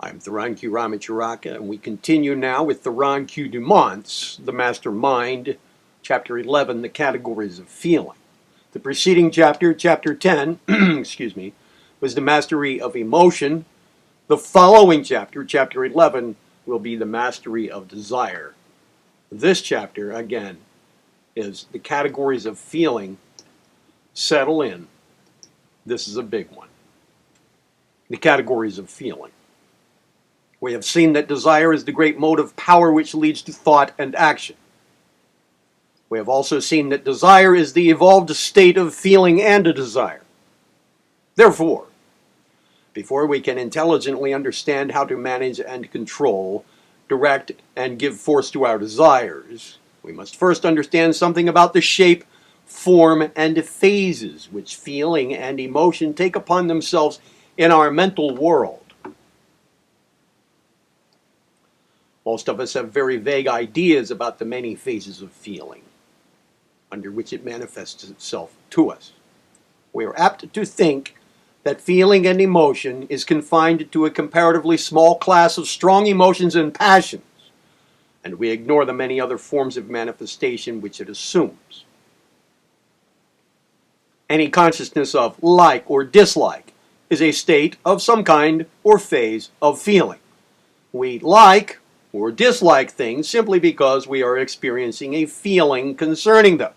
I'm Theron Q. Ramacharaka, and we continue now with Theron Q. Dumont's The Master Mind, Chapter 11, The Categories of Feeling. The preceding chapter, Chapter 10, was the mastery of emotion. The following chapter, Chapter 11, will be the mastery of desire. This chapter, again, is the categories of feeling. Settle in. This is a big one. The categories of feeling. We have seen that desire is the great motive power which leads to thought and action. We have also seen that desire is the evolved state of feeling and a desire. Therefore, before we can intelligently understand how to manage and control, direct, and give force to our desires, we must first understand something about the shape, form, and phases which feeling and emotion take upon themselves in our mental world. Most of us have very vague ideas about the many phases of feeling, under which it manifests itself to us. We are apt to think that feeling and emotion is confined to a comparatively small class of strong emotions and passions, and we ignore the many other forms of manifestation which it assumes. Any consciousness of like or dislike is a state of some kind or phase of feeling. We like or dislike things simply because we are experiencing a feeling concerning them.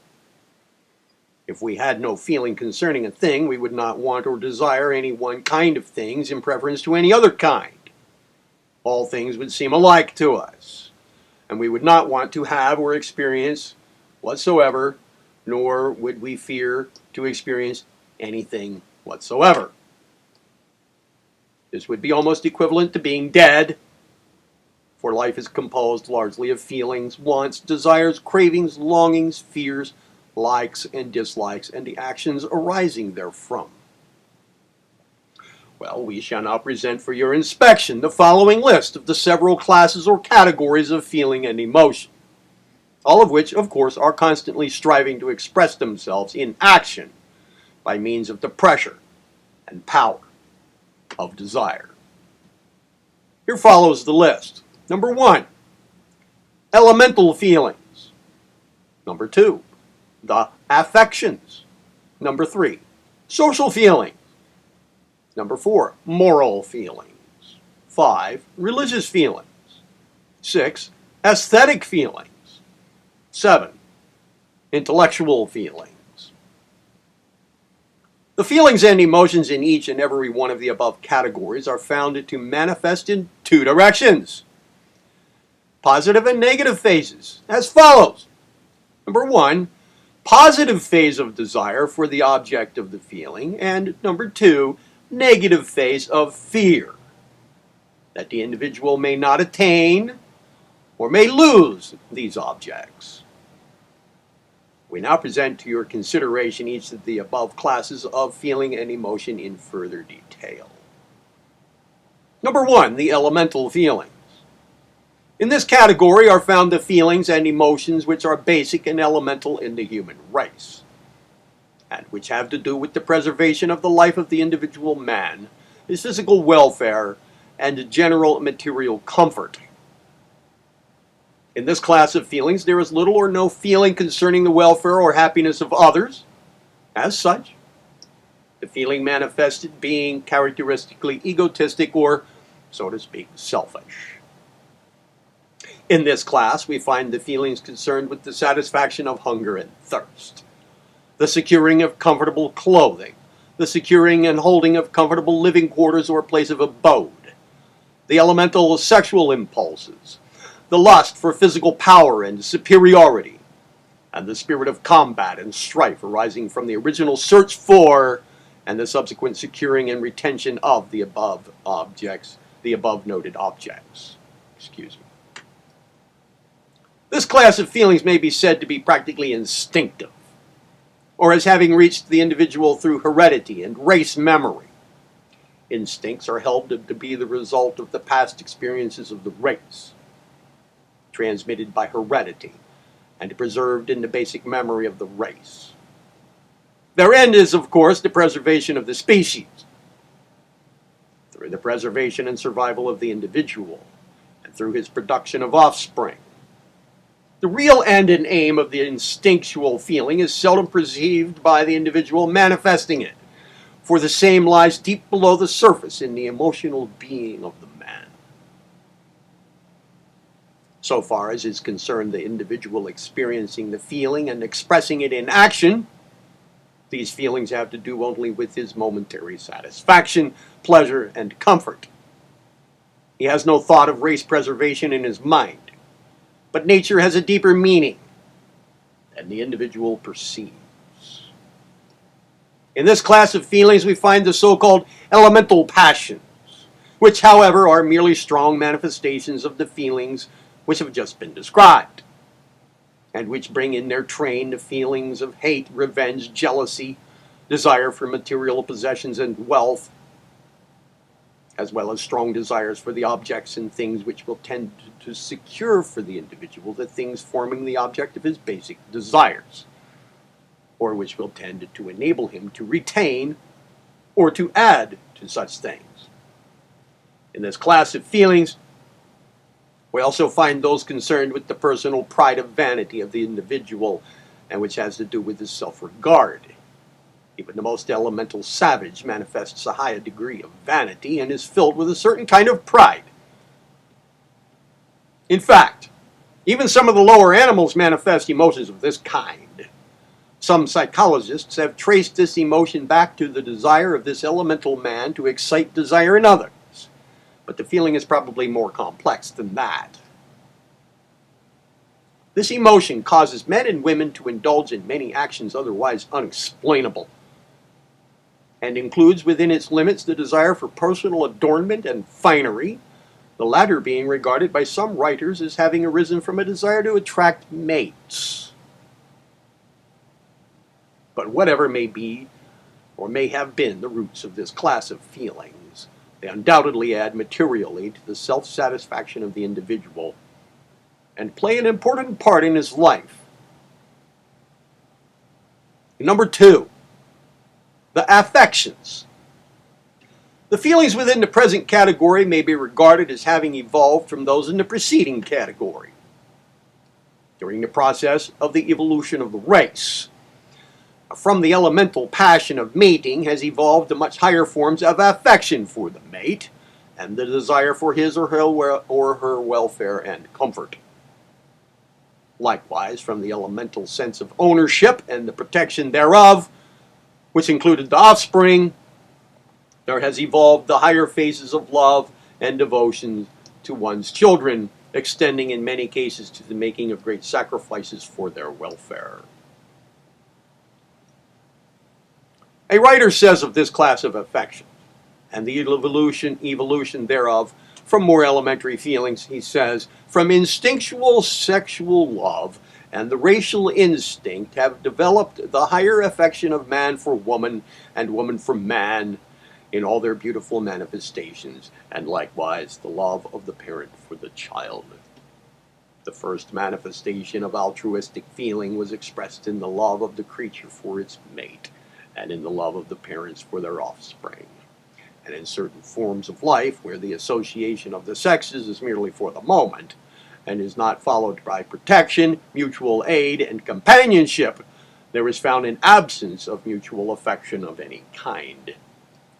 If we had no feeling concerning a thing, we would not want or desire any one kind of things in preference to any other kind. All things would seem alike to us, and we would not want to have or experience whatsoever, nor would we fear to experience anything whatsoever. This would be almost equivalent to being dead, for life is composed largely of feelings, wants, desires, cravings, longings, fears, likes and dislikes, and the actions arising therefrom. Well, we shall now present for your inspection the following list of the several classes or categories of feeling and emotion, all of which, of course, are constantly striving to express themselves in action by means of the pressure and power of desire. Here follows the list. Number 1, elemental feelings. Number 2, the affections. Number 3, social feelings. Number 4, moral feelings. 5, religious feelings. 6, aesthetic feelings. 7, intellectual feelings. The feelings and emotions in each and every one of the above categories are found to manifest in 2 directions. Positive and negative phases, as follows. Number 1, positive phase of desire for the object of the feeling, and number 2, negative phase of fear, that the individual may not attain or may lose these objects. We now present to your consideration each of the above classes of feeling and emotion in further detail. Number 1, the elemental feelings. In this category are found the feelings and emotions which are basic and elemental in the human race, and which have to do with the preservation of the life of the individual man, his physical welfare, and general material comfort. In this class of feelings, there is little or no feeling concerning the welfare or happiness of others. As such, the feeling manifested being characteristically egotistic or, so to speak, selfish. In this class, we find the feelings concerned with the satisfaction of hunger and thirst, the securing of comfortable clothing, the securing and holding of comfortable living quarters or place of abode, the elemental sexual impulses, the lust for physical power and superiority, and the spirit of combat and strife arising from the original search for and the subsequent securing and retention of the above noted objects. This class of feelings may be said to be practically instinctive, or as having reached the individual through heredity and race memory. Instincts are held to be the result of the past experiences of the race, transmitted by heredity and preserved in the basic memory of the race. Their end is, of course, the preservation of the species. The through the preservation and survival of the individual, and through his production of offspring. The real end and aim of the instinctual feeling is seldom perceived by the individual manifesting it, for the same lies deep below the surface in the emotional being of the man. So far as is concerned the individual experiencing the feeling and expressing it in action, these feelings have to do only with his momentary satisfaction, pleasure, and comfort. He has no thought of race preservation in his mind, but nature has a deeper meaning than the individual perceives. In this class of feelings we find the so-called elemental passions, which however are merely strong manifestations of the feelings which have just been described, and which bring in their train the feelings of hate, revenge, jealousy, desire for material possessions and wealth, as well as strong desires for the objects and things which will tend to secure for the individual the things forming the object of his basic desires, or which will tend to enable him to retain or to add to such things. In this class of feelings, we also find those concerned with the personal pride of vanity of the individual, and which has to do with his self-regard. Even the most elemental savage manifests a high degree of vanity and is filled with a certain kind of pride. In fact, even some of the lower animals manifest emotions of this kind. Some psychologists have traced this emotion back to the desire of this elemental man to excite desire in others, but the feeling is probably more complex than that. This emotion causes men and women to indulge in many actions otherwise unexplainable, and includes within its limits the desire for personal adornment and finery, the latter being regarded by some writers as having arisen from a desire to attract mates. But whatever may be, or may have been, the roots of this class of feelings, they undoubtedly add materially to the self-satisfaction of the individual and play an important part in his life. Number 2, the affections. The feelings within the present category may be regarded as having evolved from those in the preceding category. During the process of the evolution of the race, from the elemental passion of mating has evolved to much higher forms of affection for the mate and the desire for his or her welfare and comfort. Likewise, from the elemental sense of ownership and the protection thereof, which included the offspring, there has evolved the higher phases of love and devotion to one's children, extending in many cases to the making of great sacrifices for their welfare. A writer says of this class of affection, and the evolution thereof, from more elementary feelings, he says, from instinctual sexual love and the racial instinct have developed the higher affection of man for woman and woman for man in all their beautiful manifestations, and likewise the love of the parent for the child. The first manifestation of altruistic feeling was expressed in the love of the creature for its mate, and in the love of the parents for their offspring. And in certain forms of life, where the association of the sexes is merely for the moment, and is not followed by protection, mutual aid, and companionship, there is found an absence of mutual affection of any kind,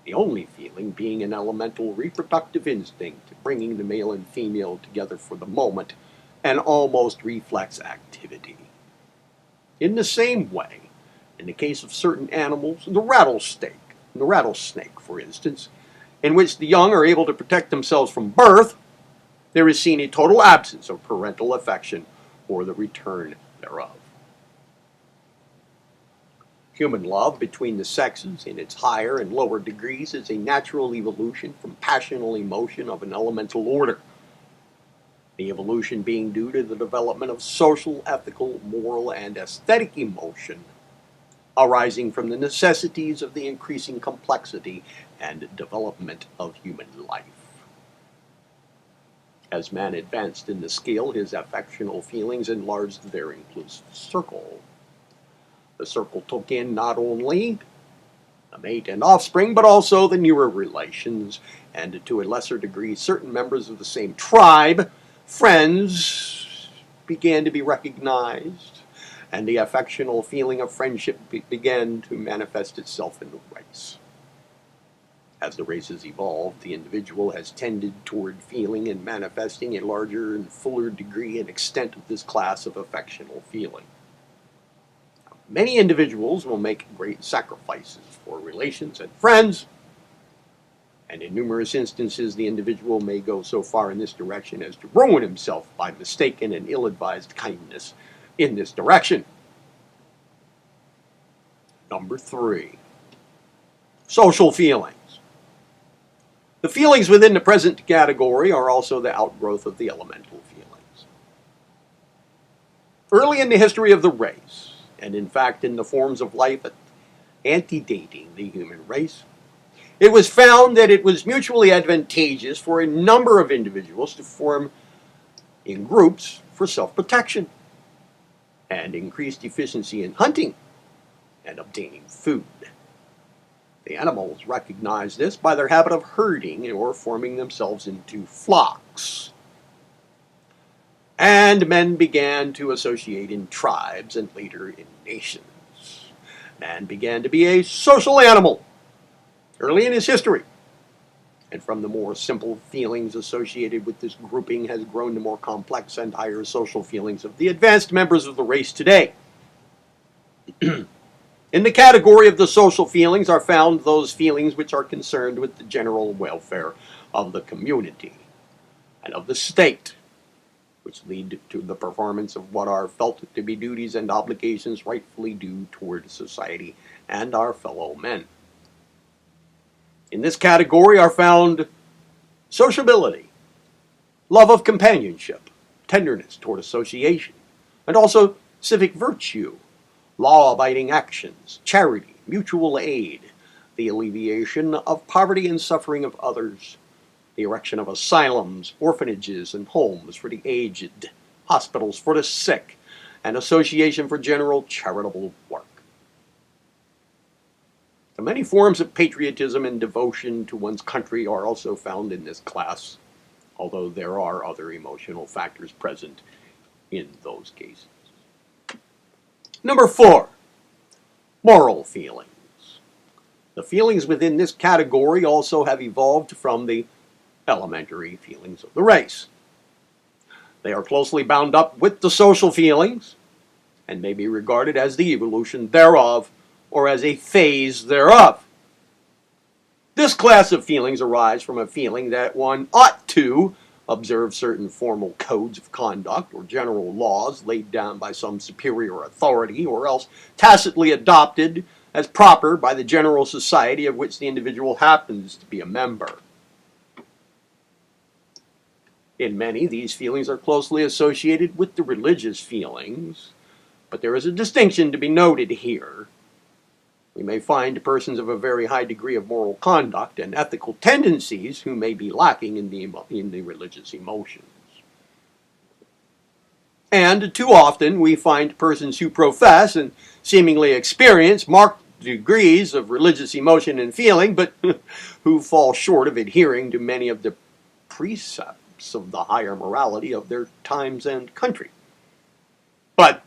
the only feeling being an elemental reproductive instinct, bringing the male and female together for the moment, an almost reflex activity. In the same way, in the case of certain animals, the rattlesnake, for instance, in which the young are able to protect themselves from birth, there is seen a total absence of parental affection or the return thereof. Human love between the sexes in its higher and lower degrees is a natural evolution from passional emotion of an elemental order. The evolution being due to the development of social, ethical, moral, and aesthetic emotion arising from the necessities of the increasing complexity and development of human life. As man advanced in the scale, his affectional feelings enlarged their inclusive circle. The circle took in not only a mate and offspring, but also the nearer relations, and to a lesser degree, certain members of the same tribe, friends, began to be recognized, and the affectional feeling of friendship began to manifest itself in the race. As the race has evolved, the individual has tended toward feeling and manifesting a larger and fuller degree and extent of this class of affectional feeling. Many individuals will make great sacrifices for relations and friends, and in numerous instances the individual may go so far in this direction as to ruin himself by mistaken and ill-advised kindness in this direction. Number 3, social feelings. The feelings within the present category are also the outgrowth of the elemental feelings. Early in the history of the race, and in fact in the forms of life antedating the human race, it was found that it was mutually advantageous for a number of individuals to form in groups for self-protection and increased efficiency in hunting and obtaining food. The animals recognized this by their habit of herding or forming themselves into flocks. And men began to associate in tribes and later in nations. Man began to be a social animal early in his history. And from the more simple feelings associated with this grouping has grown to more complex and higher social feelings of the advanced members of the race today. In the category of the social feelings are found those feelings which are concerned with the general welfare of the community and of the state, which lead to the performance of what are felt to be duties and obligations rightfully due toward society and our fellow men. In this category are found sociability, love of companionship, tenderness toward association, and also civic virtue, law-abiding actions, charity, mutual aid, the alleviation of poverty and suffering of others, the erection of asylums, orphanages, and homes for the aged, hospitals for the sick, and association for general charitable work. The many forms of patriotism and devotion to one's country are also found in this class, although there are other emotional factors present in those cases. Number 4, moral feelings. The feelings within this category also have evolved from the elementary feelings of the race. They are closely bound up with the social feelings and may be regarded as the evolution thereof or as a phase thereof. This class of feelings arise from a feeling that one ought to observe certain formal codes of conduct or general laws laid down by some superior authority, or else tacitly adopted as proper by the general society of which the individual happens to be a member. In many, these feelings are closely associated with the religious feelings, but there is a distinction to be noted here. We may find persons of a very high degree of moral conduct and ethical tendencies who may be lacking in the religious emotions. And too often we find persons who profess and seemingly experience marked degrees of religious emotion and feeling, but who fall short of adhering to many of the precepts of the higher morality of their times and country. But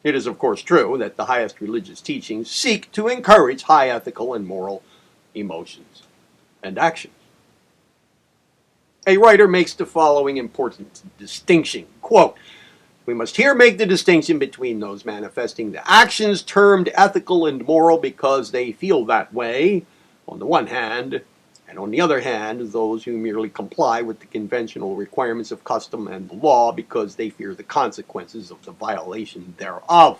it is, of course, true that the highest religious teachings seek to encourage high ethical and moral emotions and actions. A writer makes the following important distinction, quote, "We must here make the distinction between those manifesting the actions termed ethical and moral because they feel that way, on the one hand, and on the other hand, those who merely comply with the conventional requirements of custom and the law because they fear the consequences of the violation thereof."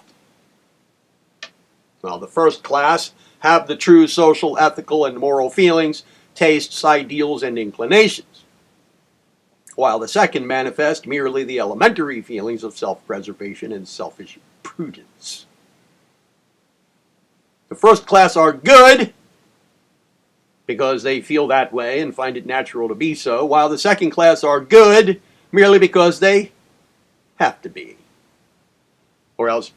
Now, the first class have the true social, ethical, and moral feelings, tastes, ideals, and inclinations, while the second manifest merely the elementary feelings of self-preservation and selfish prudence. The first class are good because they feel that way and find it natural to be so, while the second class are good merely because they have to be, or else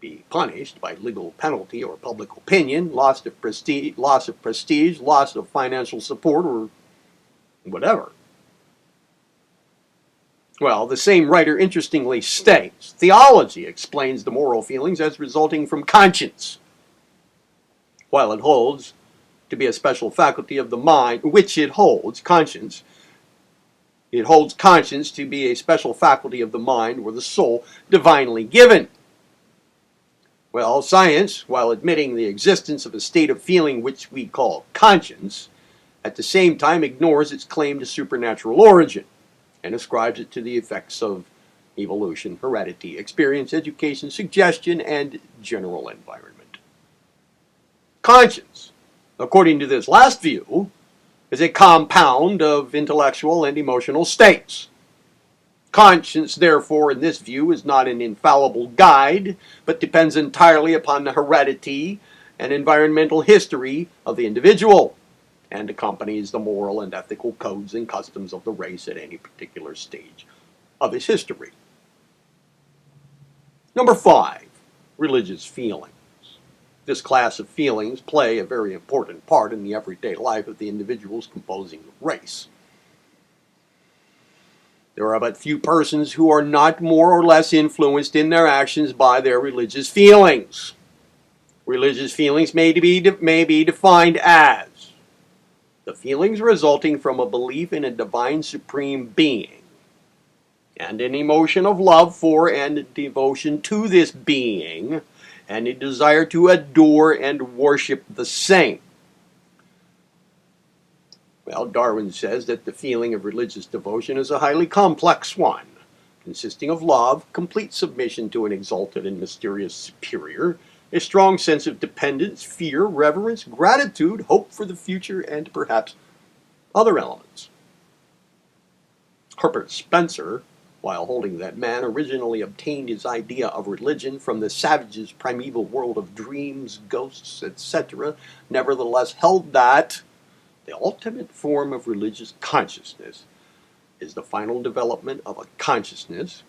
be punished by legal penalty or public opinion, loss of prestige, loss of financial support, or whatever. Well, the same writer interestingly states, theology explains the moral feelings as resulting from conscience, while it holds to be a special faculty of the mind, which it holds, conscience. It holds conscience to be a special faculty of the mind or the soul divinely given. Well, science, while admitting the existence of a state of feeling which we call conscience, at the same time ignores its claim to supernatural origin and ascribes it to the effects of evolution, heredity, experience, education, suggestion, and general environment. Conscience, according to this last view, is a compound of intellectual and emotional states. Conscience, therefore, in this view, is not an infallible guide, but depends entirely upon the heredity and environmental history of the individual, and accompanies the moral and ethical codes and customs of the race at any particular stage of its history. Number 5, religious feelings. This class of feelings play a very important part in the everyday life of the individuals composing the race. There are but few persons who are not more or less influenced in their actions by their religious feelings. Religious feelings may be defined as the feelings resulting from a belief in a divine supreme being, and an emotion of love for and devotion to this being, and a desire to adore and worship the same. Well, Darwin says that the feeling of religious devotion is a highly complex one, consisting of love, complete submission to an exalted and mysterious superior, a strong sense of dependence, fear, reverence, gratitude, hope for the future, and perhaps other elements. Herbert Spencer, while holding that man originally obtained his idea of religion from the savage's primeval world of dreams, ghosts, etc., nevertheless held that the ultimate form of religious consciousness is the final development of a consciousness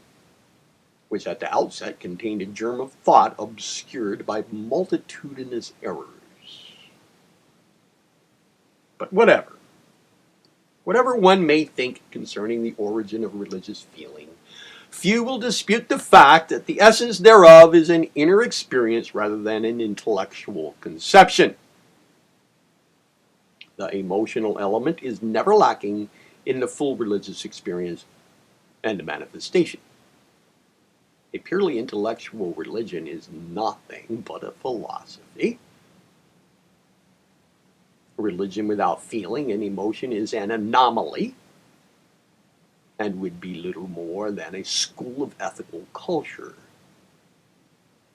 which at the outset contained a germ of thought obscured by multitudinous errors. But whatever one may think concerning the origin of religious feeling, few will dispute the fact that the essence thereof is an inner experience rather than an intellectual conception. The emotional element is never lacking in the full religious experience and manifestation. A purely intellectual religion is nothing but a philosophy. Religion without feeling and emotion is an anomaly and would be little more than a school of ethical culture.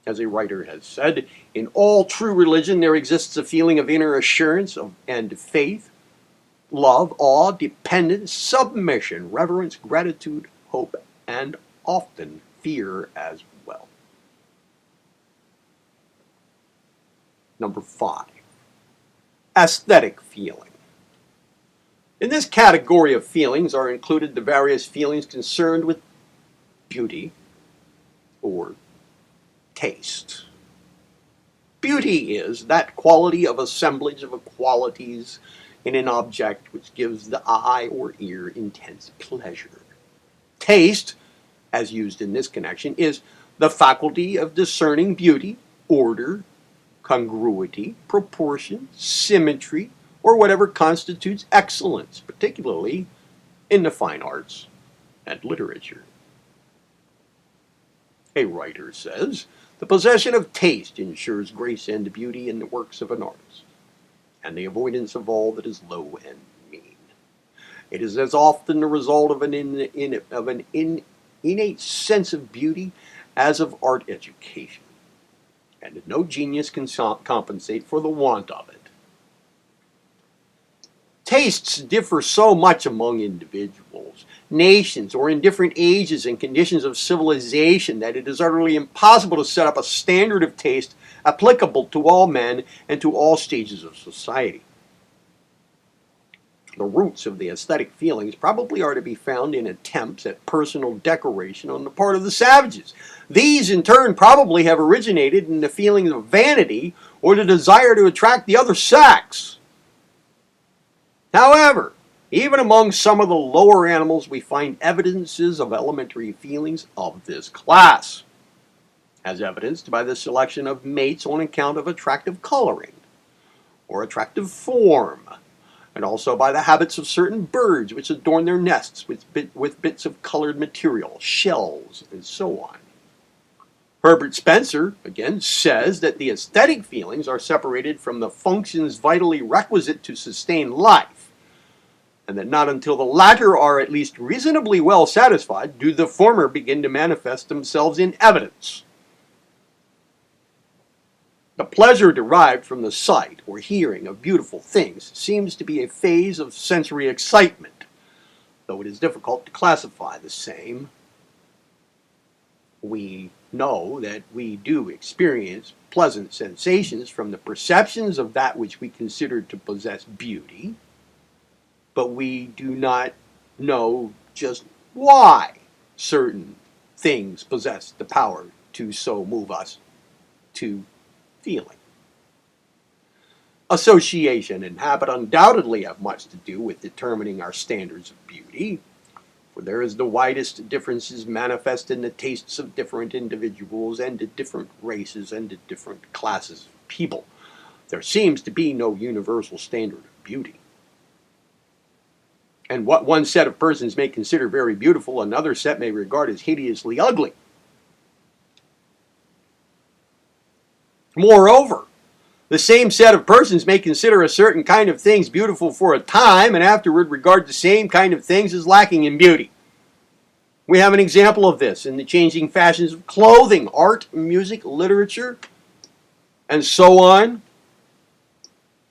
As a writer has said, in all true religion there exists a feeling of inner assurance and faith, love, awe, dependence, submission, reverence, gratitude, hope, and often fear as well. Number 5, aesthetic feeling. In this category of feelings are included the various feelings concerned with beauty or taste. Beauty is that quality of assemblage of qualities in an object which gives the eye or ear intense pleasure. Taste, as used in this connection, is the faculty of discerning beauty, order, congruity, proportion, symmetry, or whatever constitutes excellence, particularly in the fine arts and literature. A writer says, the possession of taste ensures grace and beauty in the works of an artist, and the avoidance of all that is low and mean. It is as often the result of an innate sense of beauty as of art education, and no genius can compensate for the want of it. Tastes differ so much among individuals, nations, or in different ages and conditions of civilization that it is utterly impossible to set up a standard of taste applicable to all men and to all stages of society. The roots of the aesthetic feelings probably are to be found in attempts at personal decoration on the part of the savages. These, in turn, probably have originated in the feeling of vanity or the desire to attract the other sex. However, even among some of the lower animals, we find evidences of elementary feelings of this class, as evidenced by the selection of mates on account of attractive coloring or attractive form, and also by the habits of certain birds which adorn their nests with bits of colored material, shells, and so on. Herbert Spencer, again, says that the aesthetic feelings are separated from the functions vitally requisite to sustain life, and that not until the latter are at least reasonably well satisfied do the former begin to manifest themselves in evidence. The pleasure derived from the sight or hearing of beautiful things seems to be a phase of sensory excitement, though it is difficult to classify the same. We know that we do experience pleasant sensations from the perceptions of that which we consider to possess beauty, but we do not know just why certain things possess the power to so move us to feeling. Association and habit undoubtedly have much to do with determining our standards of beauty, for there is the widest differences manifest in the tastes of different individuals and to different races and to different classes of people. There seems to be no universal standard of beauty. And what one set of persons may consider very beautiful, another set may regard as hideously ugly. Moreover, the same set of persons may consider a certain kind of things beautiful for a time and afterward regard the same kind of things as lacking in beauty. We have an example of this in the changing fashions of clothing, art, music, literature, and so on.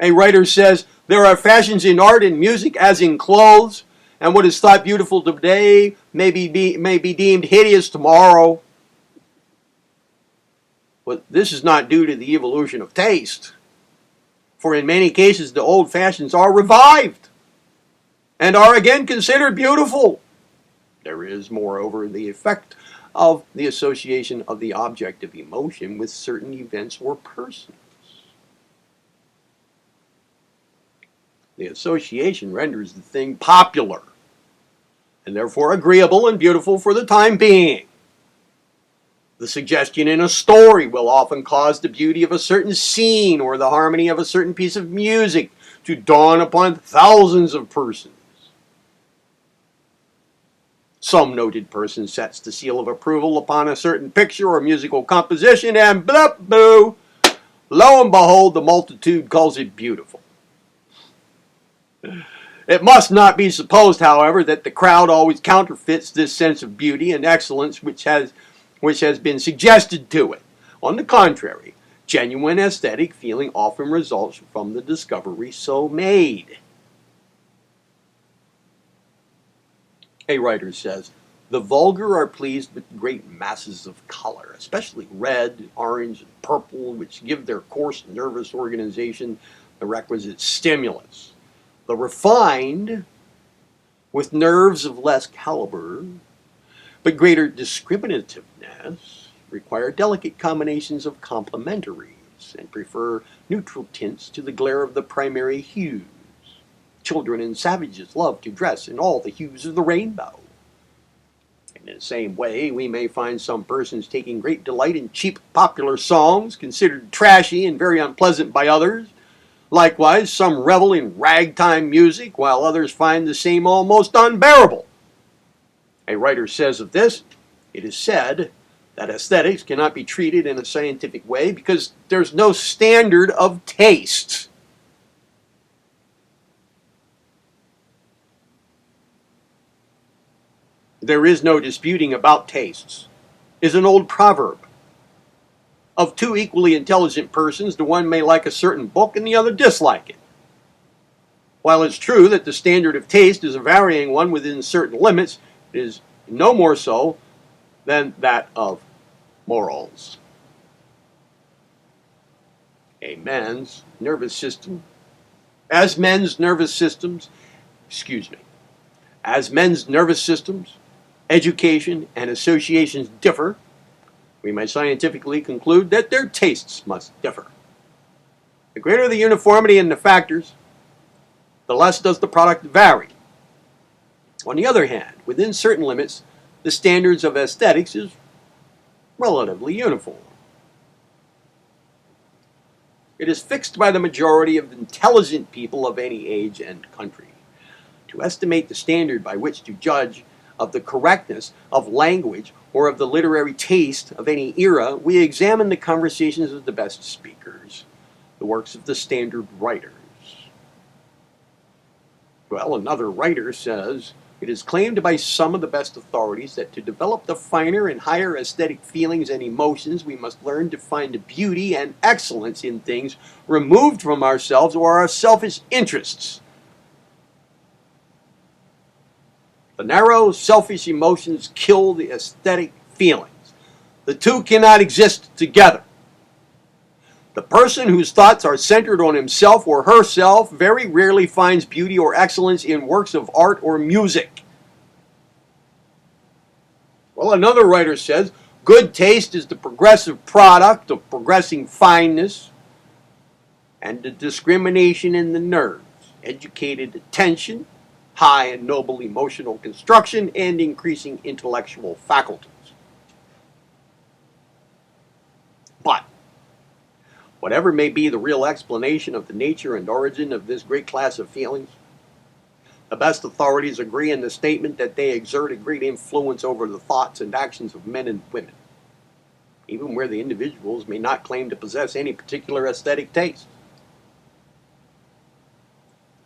A writer says, there are fashions in art and music as in clothes, and what is thought beautiful today may be deemed hideous tomorrow. But this is not due to the evolution of taste, for in many cases the old fashions are revived and are again considered beautiful. There is, moreover, the effect of the association of the object of emotion with certain events or persons. The association renders the thing popular and therefore agreeable and beautiful for the time being. The suggestion in a story will often cause the beauty of a certain scene or the harmony of a certain piece of music to dawn upon thousands of persons. Some noted person sets the seal of approval upon a certain picture or musical composition and blah, boo, lo and behold, the multitude calls it beautiful. It must not be supposed, however, that the crowd always counterfeits this sense of beauty and excellence which has been suggested to it. On the contrary, genuine aesthetic feeling often results from the discovery so made. A writer says, the vulgar are pleased with great masses of color, especially red, orange, and purple, which give their coarse nervous organization the requisite stimulus. The refined, with nerves of less caliber, but greater discriminativeness, require delicate combinations of complementaries and prefer neutral tints to the glare of the primary hues. Children and savages love to dress in all the hues of the rainbow. In the same way, we may find some persons taking great delight in cheap popular songs, considered trashy and very unpleasant by others. Likewise, some revel in ragtime music, while others find the same almost unbearable. A writer says of this, it is said that aesthetics cannot be treated in a scientific way because there's no standard of taste. There is no disputing about tastes is an old proverb. Of two equally intelligent persons, the one may like a certain book and the other dislike it. While it's true that the standard of taste is a varying one within certain limits, it is no more so than that of morals. As men's nervous systems excuse me. As men's nervous systems, education, and associations differ, we may scientifically conclude that their tastes must differ. The greater the uniformity in the factors, the less does the product vary. On the other hand, within certain limits, the standards of aesthetics is relatively uniform. It is fixed by the majority of intelligent people of any age and country. To estimate the standard by which to judge of the correctness of language or of the literary taste of any era, we examine the conversations of the best speakers, the works of the standard writers. Well, another writer says, it is claimed by some of the best authorities that to develop the finer and higher aesthetic feelings and emotions, we must learn to find beauty and excellence in things removed from ourselves or our selfish interests. The narrow, selfish emotions kill the aesthetic feelings. The two cannot exist together. The person whose thoughts are centered on himself or herself very rarely finds beauty or excellence in works of art or music. Well, another writer says, good taste is the progressive product of progressing fineness and the discrimination in the nerves, educated attention, high and noble emotional construction, and increasing intellectual faculties. But whatever may be the real explanation of the nature and origin of this great class of feelings, the best authorities agree in the statement that they exert a great influence over the thoughts and actions of men and women, even where the individuals may not claim to possess any particular aesthetic taste.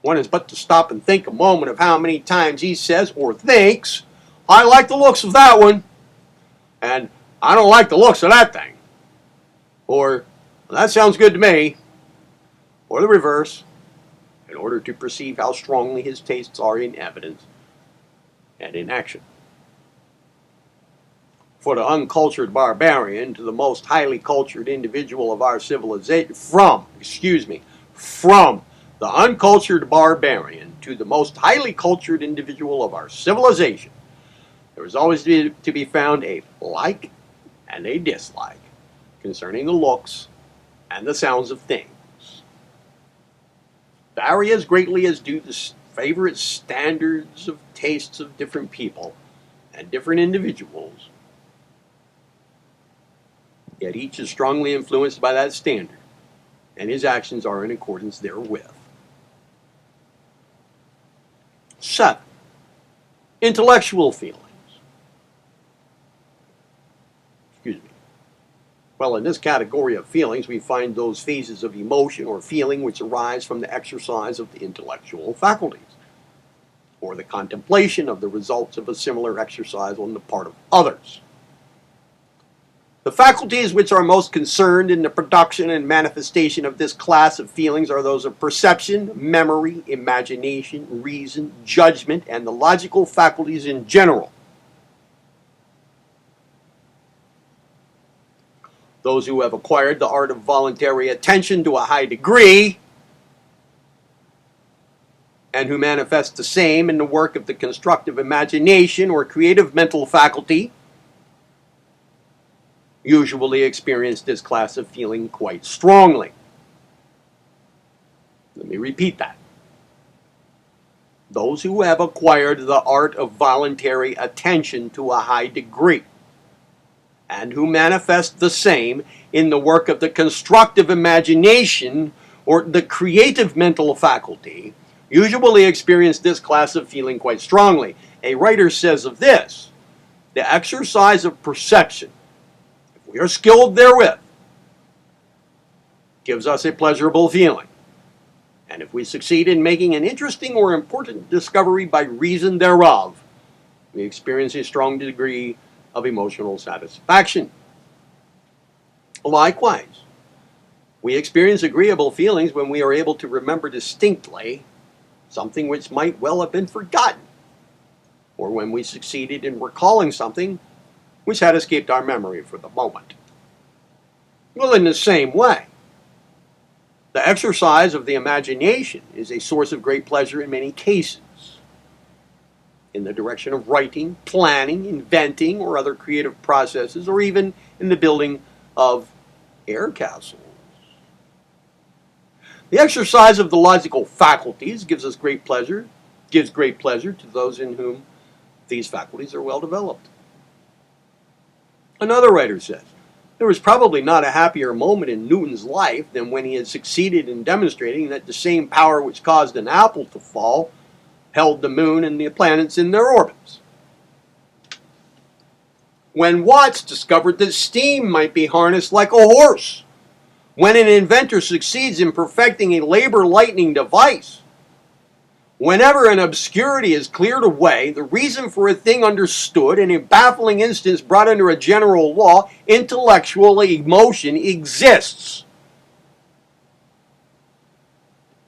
One is but to stop and think a moment of how many times he says or thinks, I like the looks of that one, and I don't like the looks of that thing, or that sounds good to me, or the reverse, in order to perceive how strongly his tastes are in evidence and in action. For the uncultured barbarian to the most highly cultured individual of our civilization, from the uncultured barbarian to the most highly cultured individual of our civilization, there is always to be found a like and a dislike concerning the looks and the sounds of things. Vary as greatly as do the favorite standards of tastes of different people and different individuals, yet each is strongly influenced by that standard, and his actions are in accordance therewith. 7. Intellectual feelings. Well, in this category of feelings, we find those phases of emotion or feeling which arise from the exercise of the intellectual faculties, or the contemplation of the results of a similar exercise on the part of others. The faculties which are most concerned in the production and manifestation of this class of feelings are those of perception, memory, imagination, reason, judgment, and the logical faculties in general. Those who have acquired the art of voluntary attention to a high degree, and who manifest the same in the work of the constructive imagination or creative mental faculty, usually experience this class of feeling quite strongly. Let me repeat that. Those who have acquired the art of voluntary attention to a high degree, and who manifest the same in the work of the constructive imagination or the creative mental faculty, usually experience this class of feeling quite strongly. A writer says of this, the exercise of perception, if we are skilled therewith, gives us a pleasurable feeling. And if we succeed in making an interesting or important discovery by reason thereof, we experience a strong degree of emotional satisfaction. Likewise, we experience agreeable feelings when we are able to remember distinctly something which might well have been forgotten, or when we succeeded in recalling something which had escaped our memory for the moment. Well, in the same way, the exercise of the imagination is a source of great pleasure in many cases. in the direction of writing, planning, inventing, or other creative processes, or even in the building of air castles. The exercise of the logical faculties gives great pleasure to those in whom these faculties are well developed. Another writer says, there was probably not a happier moment in Newton's life than when he had succeeded in demonstrating that the same power which caused an apple to fall held the moon and the planets in their orbits. When Watts discovered that steam might be harnessed like a horse. When an inventor succeeds in perfecting a labor-lightening device. Whenever an obscurity is cleared away, the reason for a thing understood, in a baffling instance brought under a general law, intellectual emotion exists.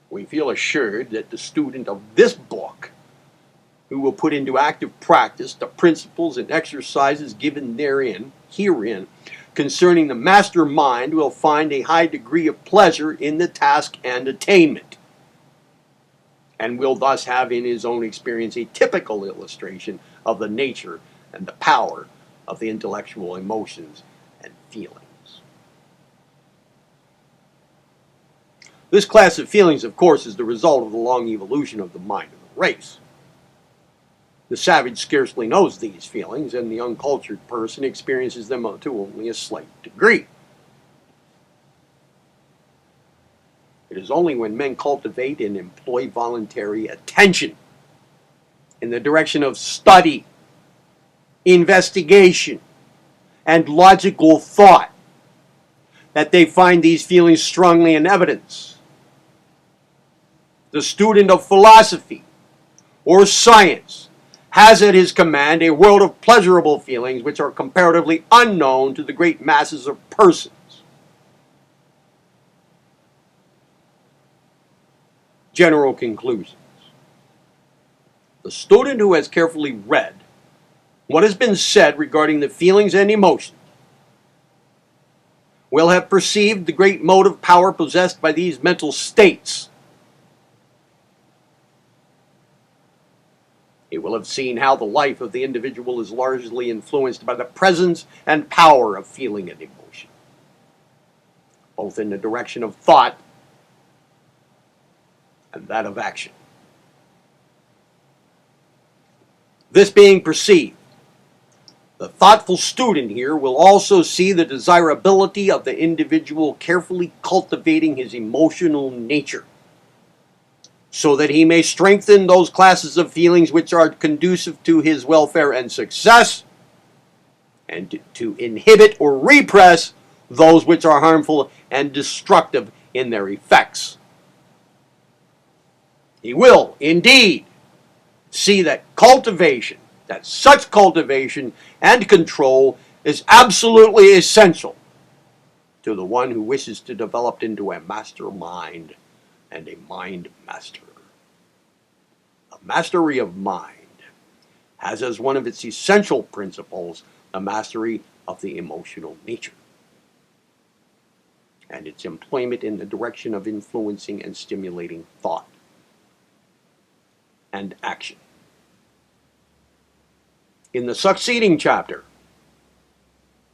We feel assured that the student of this book, who will put into active practice the principles and exercises given herein, concerning the master mind, will find a high degree of pleasure in the task and attainment, and will thus have in his own experience a typical illustration of the nature and the power of the intellectual emotions and feelings. This class of feelings, of course, is the result of the long evolution of the mind of the race. The savage scarcely knows these feelings, and the uncultured person experiences them to only a slight degree. It is only when men cultivate and employ voluntary attention in the direction of study, investigation, and logical thought that they find these feelings strongly in evidence. The student of philosophy or science has at his command a world of pleasurable feelings which are comparatively unknown to the great masses of persons. General conclusions. The student who has carefully read what has been said regarding the feelings and emotions will have perceived the great motive power possessed by these mental states. He will have seen how the life of the individual is largely influenced by the presence and power of feeling and emotion, both in the direction of thought and that of action. This being perceived, the thoughtful student here will also see the desirability of the individual carefully cultivating his emotional nature, so that he may strengthen those classes of feelings which are conducive to his welfare and success, and to inhibit or repress those which are harmful and destructive in their effects. He will, indeed, see that such cultivation and control is absolutely essential to the one who wishes to develop into a master mind and a mind master. A mastery of mind has as one of its essential principles the mastery of the emotional nature, and its employment in the direction of influencing and stimulating thought and action. In the succeeding chapter,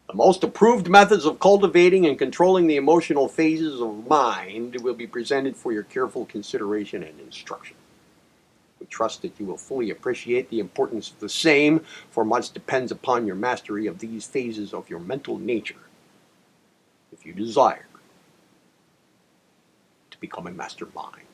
the most approved methods of cultivating and controlling the emotional phases of mind will be presented for your careful consideration and instruction. We trust that you will fully appreciate the importance of the same, for much depends upon your mastery of these phases of your mental nature, if you desire to become a master mind.